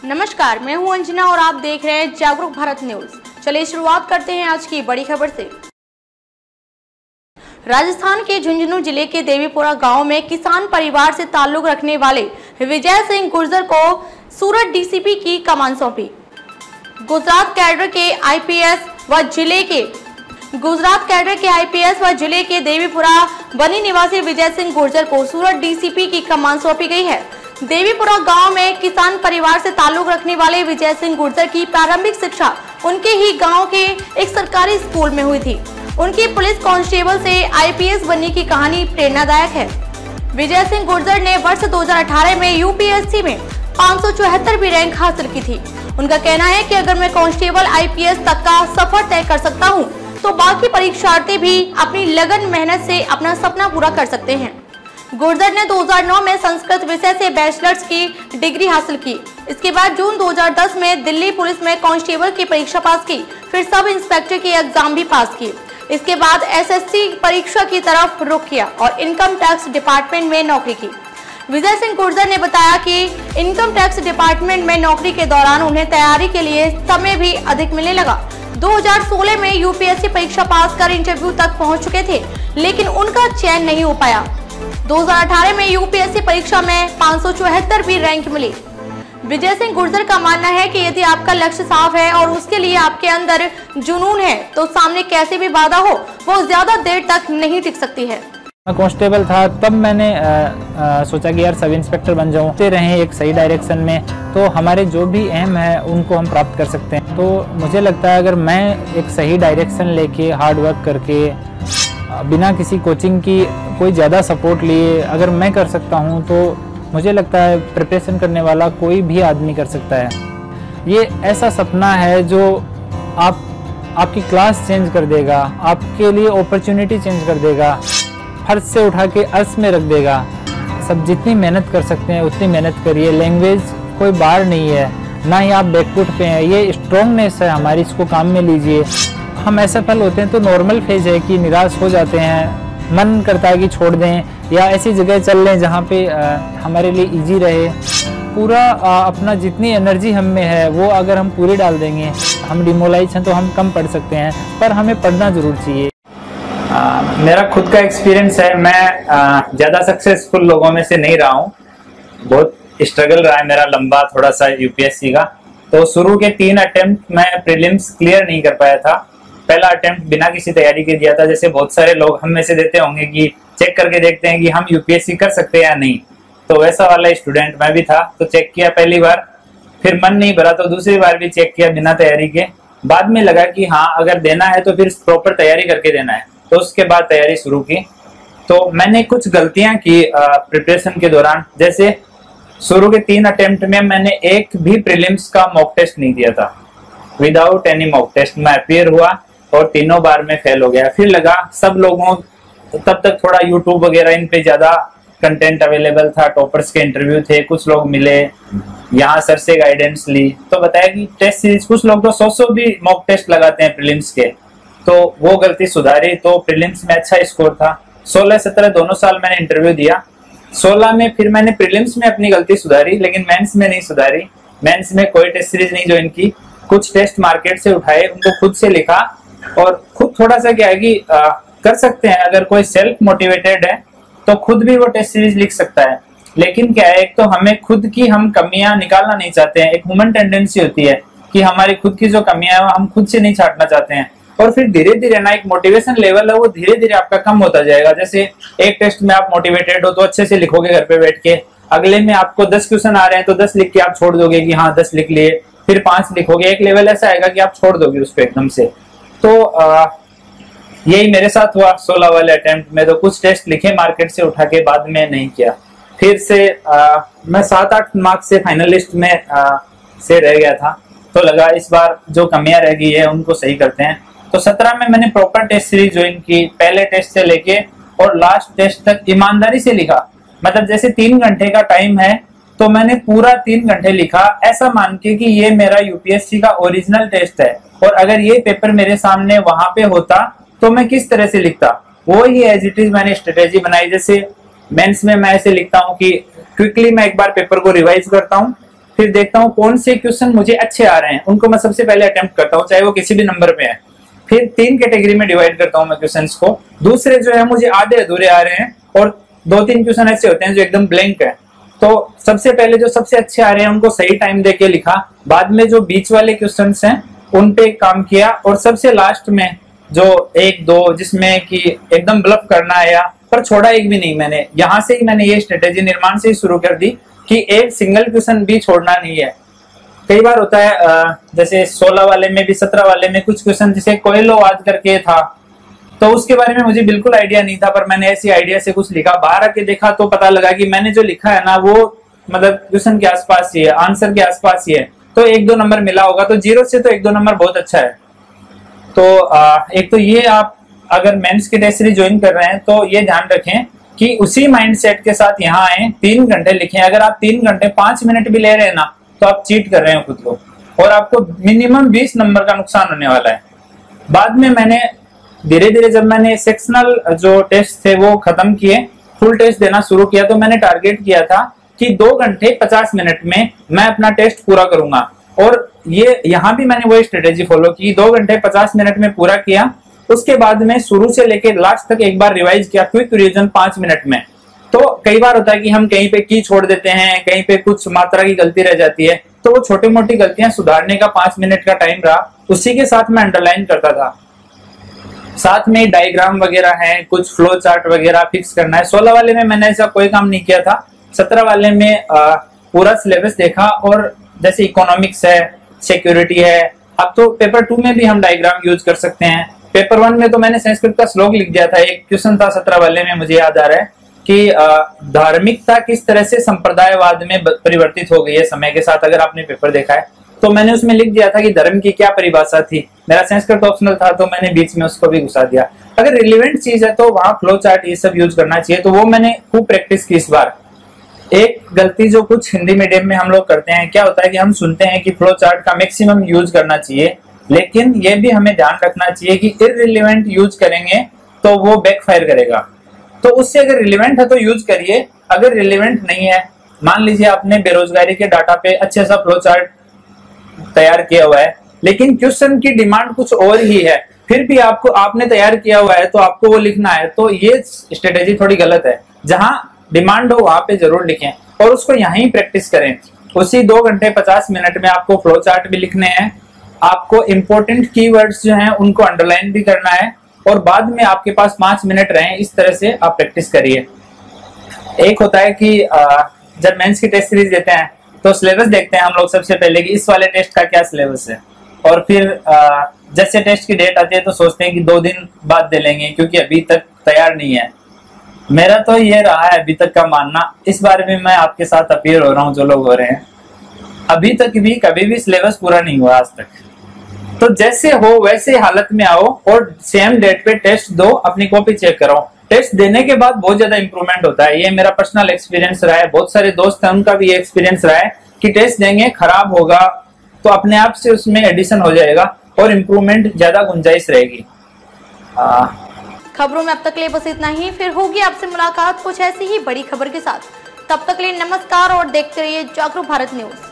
नमस्कार, मैं हूं अंजना और आप देख रहे हैं जागरूक भारत न्यूज। चलिए शुरुआत करते हैं आज की बड़ी खबर से। राजस्थान के झुंझुनू जिले के देवीपुरा गांव में किसान परिवार से ताल्लुक रखने वाले विजय सिंह गुर्जर को सूरत डीसीपी की कमान सौंपी। गुजरात कैडर के आईपीएस व जिले के देवीपुरा बनी निवासी विजय सिंह गुर्जर को सूरत डीसीपी की कमान सौंपी गई है। देवीपुरा गांव में किसान परिवार से ताल्लुक रखने वाले विजय सिंह गुर्जर की प्रारंभिक शिक्षा उनके ही गांव के एक सरकारी स्कूल में हुई थी। उनकी पुलिस कांस्टेबल से आईपीएस बनने की कहानी प्रेरणादायक है। विजय सिंह गुर्जर ने वर्ष 2018 में यूपीएससी में 574वीं रैंक हासिल की थी। उनका कहना है कि अगर मैं कांस्टेबल आईपीएस तक का सफर तय कर सकता हूं, तो बाकी परीक्षार्थी भी अपनी लगन मेहनत से अपना सपना पूरा कर सकते हैं। गुर्जर ने 2009 में संस्कृत विषय से बैचलर्स की डिग्री हासिल की। इसके बाद जून 2010 में दिल्ली पुलिस में कांस्टेबल की परीक्षा पास की, फिर सब इंस्पेक्टर की एग्जाम भी पास की। इसके बाद एसएससी परीक्षा की तरफ रुख किया और इनकम टैक्स डिपार्टमेंट में नौकरी की। विजय सिंह गुर्जर ने बताया कि इनकम टैक्स डिपार्टमेंट में नौकरी के दौरान उन्हें तैयारी के लिए समय भी अधिक मिलने लगा। 2016 में यूपीएससी परीक्षा पास कर इंटरव्यू तक पहुंच चुके थे, लेकिन उनका चयन नहीं हो पाया। 2018 में यूपीएससी परीक्षा में 574वीं रैंक मिली। विजय सिंह गुर्जर का मानना है कि यदि आपका लक्ष्य साफ है और उसके लिए आपके अंदर जुनून है, तो सामने कैसे भी बाधा हो, वो ज्यादा देर तक नहीं टिक सकती है। कांस्टेबल था तब मैंने सोचा कि यार सब इंस्पेक्टर बन जाऊं। रहे एक सही डायरेक्शन में, तो हमारे जो भी एम है उनको हम प्राप्त कर सकते हैं। तो मुझे लगता है अगर मैं एक सही डायरेक्शन लेके हार्ड वर्क करके बिना किसी कोचिंग की कोई ज़्यादा सपोर्ट लिए अगर मैं कर सकता हूं, तो मुझे लगता है प्रिपरेशन करने वाला कोई भी आदमी कर सकता है। ये ऐसा सपना है जो आपकी क्लास चेंज कर देगा, आपके लिए अपॉर्चुनिटी चेंज कर देगा, फर्श से उठा के अर्श में रख देगा। सब जितनी मेहनत कर सकते हैं उतनी मेहनत करिए। लैंग्वेज कोई बार नहीं है, ना ही आप बैकफुट पे हैं। ये स्ट्रॉन्गनेस है हमारी, इसको काम में लीजिए। हम असफल होते हैं तो नॉर्मल फेज है कि निराश हो जाते हैं, मन करता है कि छोड़ दें या ऐसी जगह चल लें जहाँ पे हमारे लिए इजी रहे। पूरा अपना जितनी एनर्जी हम में है वो अगर हम पूरी डाल देंगे, हम डिमोलाइज हैं तो हम कम पढ़ सकते हैं, पर हमें पढ़ना जरूर चाहिए। मेरा खुद का एक्सपीरियंस है, मैं ज़्यादा सक्सेसफुल लोगों में से नहीं रहा हूँ। बहुत स्ट्रगल रहा है मेरा लंबा थोड़ा सा यूपीएससी का। तो शुरू के 3 अटेम्प्ट मैं प्रीलिम्स क्लियर नहीं कर पाया था। पहला अटेम्प्ट बिना किसी तैयारी के दिया था। जैसे बहुत सारे लोग हम में से देते होंगे कि चेक करके देखते हैं कि हम यूपीएससी कर सकते हैं या नहीं, तो वैसा वाला स्टूडेंट मैं भी था। तो चेक किया पहली बार, फिर मन नहीं भरा तो दूसरी बार भी चेक किया बिना तैयारी के। बाद में लगा कि हाँ, अगर देना है तो फिर प्रॉपर तैयारी करके देना है, तो उसके बाद तैयारी शुरू की। तो मैंने कुछ गलतियां की प्रिपरेशन के दौरान। जैसे शुरू के 3 अटेम्प्ट में मैंने एक भी प्रीलिम्स का मॉक टेस्ट नहीं दिया था। विदाउट एनी मॉक टेस्ट मैं अपीयर हुआ और तीनों बार में फेल हो गया। फिर लगा सब लोगों, तब तक थोड़ा यूट्यूब वगैरह इन पे ज्यादा कंटेंट अवेलेबल था, टॉपर्स के इंटरव्यू थे, कुछ लोग मिले, यहाँ सर से गाइडेंस ली, तो बताया कि टेस्ट सीरीज, कुछ लोग तो 100 भी मॉक टेस्ट लगाते हैं प्रीलिम्स के। तो वो गलती सुधारी, तो प्रीलिम्स में अच्छा स्कोर था। 16-17 दोनों साल मैंने इंटरव्यू दिया। 16 में फिर मैंने प्रीलिम्स में अपनी गलती सुधारी, लेकिन मेंस में नहीं सुधारी। मेंस में कोई टेस्ट सीरीज नहीं ज्वाइन की, कुछ टेस्ट मार्केट से उठाए, उनको खुद से लिखा और खुद थोड़ा सा क्या है कि कर सकते हैं। अगर कोई सेल्फ मोटिवेटेड है तो खुद भी वो टेस्ट सीरीज लिख सकता है। लेकिन क्या है, एक तो हमें खुद की हम कमियां निकालना नहीं चाहते हैं। एक ह्यूमन टेंडेंसी होती है कि हमारी खुद की जो कमियां है हम खुद से नहीं छांटना चाहते हैं, और फिर धीरे धीरे ना एक मोटिवेशन लेवल है वो धीरे धीरे आपका कम होता जाएगा। जैसे एक टेस्ट में आप मोटिवेटेड हो तो अच्छे से लिखोगे घर पे बैठ के, अगले में आपको 10 क्वेश्चन आ रहे हैं तो 10 लिख के आप छोड़ दोगे कि हाँ 10 लिख लिए, फिर 5 लिखोगे। एक लेवल ऐसा आएगा कि आप छोड़ दोगे उसको एकदम से। तो यही मेरे साथ हुआ 16 वाले अटेम्प्ट में। तो कुछ टेस्ट लिखे मार्केट से उठा के, बाद में नहीं किया। फिर से मैं 7-8 मार्क्स से फाइनलिस्ट में से रह गया था। तो लगा इस बार जो कमियां रह गई है उनको सही करते हैं। तो 17 में मैंने प्रॉपर टेस्ट सीरीज ज्वाइन की, पहले टेस्ट से लेके और लास्ट टेस्ट तक ईमानदारी से लिखा। मतलब जैसे 3 घंटे का टाइम है तो मैंने पूरा 3 घंटे लिखा, ऐसा मान के कि ये मेरा यूपीएससी का ओरिजिनल टेस्ट है, और अगर ये पेपर मेरे सामने वहां पे होता तो मैं किस तरह से लिखता, वो ही एज इट इज मैंने स्ट्रेटेजी बनाई। जैसे मेंस में मैं ऐसे लिखता हूँ कि क्विकली मैं एक बार पेपर को रिवाइज करता हूँ, फिर देखता हूँ कौन से क्वेश्चन मुझे अच्छे आ रहे हैं, उनको मैं सबसे पहले अटेम्प्ट करता हूँ, चाहे वो किसी भी नंबर पे है। फिर 3 कैटेगरी में डिवाइड करता हूँ मैं क्वेश्चंस को। दूसरे जो है मुझे आधे अधूरे आ रहे हैं, और 2-3 क्वेश्चन ऐसे होते हैं जो एकदम ब्लैंक है। तो सबसे पहले जो सबसे अच्छे आ रहे हैं उनको सही टाइम देके लिखा, बाद में जो बीच वाले क्वेश्चंस हैं उन पे काम किया, और सबसे लास्ट में जो 1-2 जिसमें कि एकदम ब्लफ करना आया पर छोड़ा एक भी नहीं मैंने। यहाँ से ही मैंने ये स्ट्रेटेजी निर्माण से ही शुरू कर दी कि एक सिंगल क्वेश्चन भी छोड़ना नहीं है। कई बार होता है जैसे 16 वाले में भी 17 वाले में कुछ क्वेश्चन जैसे कोयलोवाद करके था, तो उसके बारे में मुझे बिल्कुल आइडिया नहीं था, पर मैंने ऐसी आइडिया से कुछ लिखा, बाहर आके देखा तो पता लगा कि मैंने जो लिखा है ना वो मतलब क्वेश्चन के आसपास ही है, आंसर के आसपास ही है, तो 1-2 नंबर मिला होगा। तो 0 से तो 1-2 नंबर बहुत अच्छा है। तो एक तो ये आप अगर मेंस की टेस्ट सीरीज ज्वाइन कर रहे हैं तो ये ध्यान रखें कि उसी माइंडसेट के साथ यहाँ आए, 3 घंटे लिखें। अगर आप 3 घंटे 5 मिनट भी ले रहे हैं ना तो आप चीट कर रहे हैं खुद को, और आपको मिनिमम 20 नंबर का नुकसान होने वाला है। बाद में मैंने धीरे धीरे जब मैंने सेक्शनल जो टेस्ट थे वो खत्म किए, फुल टेस्ट देना शुरू किया, तो मैंने टारगेट किया था कि 2 घंटे 50 मिनट में मैं अपना टेस्ट पूरा करूंगा। और ये यहाँ भी मैंने वही स्ट्रेटेजी फॉलो की, 2 घंटे 50 मिनट में पूरा किया। उसके बाद में शुरू से लेकर लास्ट तक एक बार रिवाइज किया, क्विक रिवीजन 5 मिनट में। तो कई बार होता है कि हम कहीं पे की छोड़ देते हैं, कहीं पे कुछ मात्रा की गलती रह जाती है, तो वो छोटी मोटी गलतियां सुधारने का 5 मिनट का टाइम रहा, उसी के साथ मैं अंडरलाइन करता था। साथ में डायग्राम वगैरह है, कुछ फ्लो चार्ट वगैरह फिक्स करना है। 16 वाले में मैंने ऐसा कोई काम नहीं किया था। 17 वाले में पूरा सिलेबस देखा, और जैसे इकोनॉमिक्स है, सिक्योरिटी है, अब तो पेपर 2 में भी हम डायग्राम यूज कर सकते हैं। पेपर 1 में तो मैंने संस्कृत का श्लोक लिख दिया था। एक क्वेश्चन था 17 वाले में, मुझे याद आ रहा है कि धार्मिकता किस तरह से संप्रदायवाद में परिवर्तित हो गई है समय के साथ, अगर आपने पेपर देखा है तो मैंने उसमें लिख दिया था कि धर्म की क्या परिभाषा थी। मेरा संस्कृत ऑप्शनल था तो मैंने बीच में उसको भी घुसा दिया। अगर रिलेवेंट चीज है तो वहां फ्लो चार्ट ये सब यूज करना चाहिए, तो वो मैंने खूब प्रैक्टिस की इस बार। एक गलती जो कुछ हिंदी मीडियम में हम लोग करते हैं, क्या होता है कि हम सुनते हैं कि फ्लो चार्ट का मैक्सिमम यूज करना चाहिए, लेकिन ये भी हमें ध्यान रखना चाहिए कि इररिलेवेंट यूज करेंगे तो वो बैकफायर करेगा। तो उससे अगर रिलेवेंट है तो यूज करिए, अगर रिलेवेंट नहीं है, मान लीजिए आपने बेरोजगारी के डाटा पे अच्छे सा फ्लो चार्ट तैयार किया हुआ है, लेकिन क्वेश्चन की डिमांड कुछ और ही है, फिर भी आपने तैयार किया हुआ है तो आपको वो लिखना है, तो ये स्ट्रेटेजी थोड़ी गलत है। जहां डिमांड हो वहां पे जरूर लिखें और उसको यहीं प्रैक्टिस करें। उसी 2 घंटे 50 मिनट में आपको फ्लो चार्ट भी लिखने हैं, आपको इंपॉर्टेंट कीवर्ड्स जो हैं उनको अंडरलाइन भी करना है, और बाद में आपके पास 5 मिनट रहे, इस तरह से आप प्रैक्टिस करिए। एक होता है कि जब मेंस की टेस्ट सीरीज देते हैं तो सिलेबस देखते हैं हम लोग सबसे पहले कि इस वाले टेस्ट का क्या सिलेबस है, और फिर जैसे टेस्ट की डेट आती है तो सोचते हैं कि 2 दिन बाद दे लेंगे क्योंकि अभी तक तैयार नहीं है। मेरा तो ये रहा है अभी तक का मानना, इस बारे में मैं आपके साथ अपीयर हो रहा हूँ जो लोग हो रहे हैं, अभी तक भी कभी भी सिलेबस पूरा नहीं हुआ आज तक। तो जैसे हो वैसे हालत में आओ और सेम डेट पे टेस्ट दो, अपनी कॉपी चेक कराओ। टेस्ट देने के बाद बहुत ज्यादा इंप्रूवमेंट होता है, ये मेरा पर्सनल एक्सपीरियंस रहा है, बहुत सारे दोस्त हैं उनका भी ये एक्सपीरियंस रहा है कि टेस्ट देंगे खराब होगा तो अपने आप से उसमें एडिशन हो जाएगा और इम्प्रूवमेंट ज्यादा गुंजाइश रहेगी। खबरों में अब तक के लिए बस इतना ही, फिर होगी आपसे मुलाकात कुछ ऐसी ही बड़ी खबर के साथ। तब तक के लिए नमस्कार और देखते रहिए जागरूक भारत न्यूज।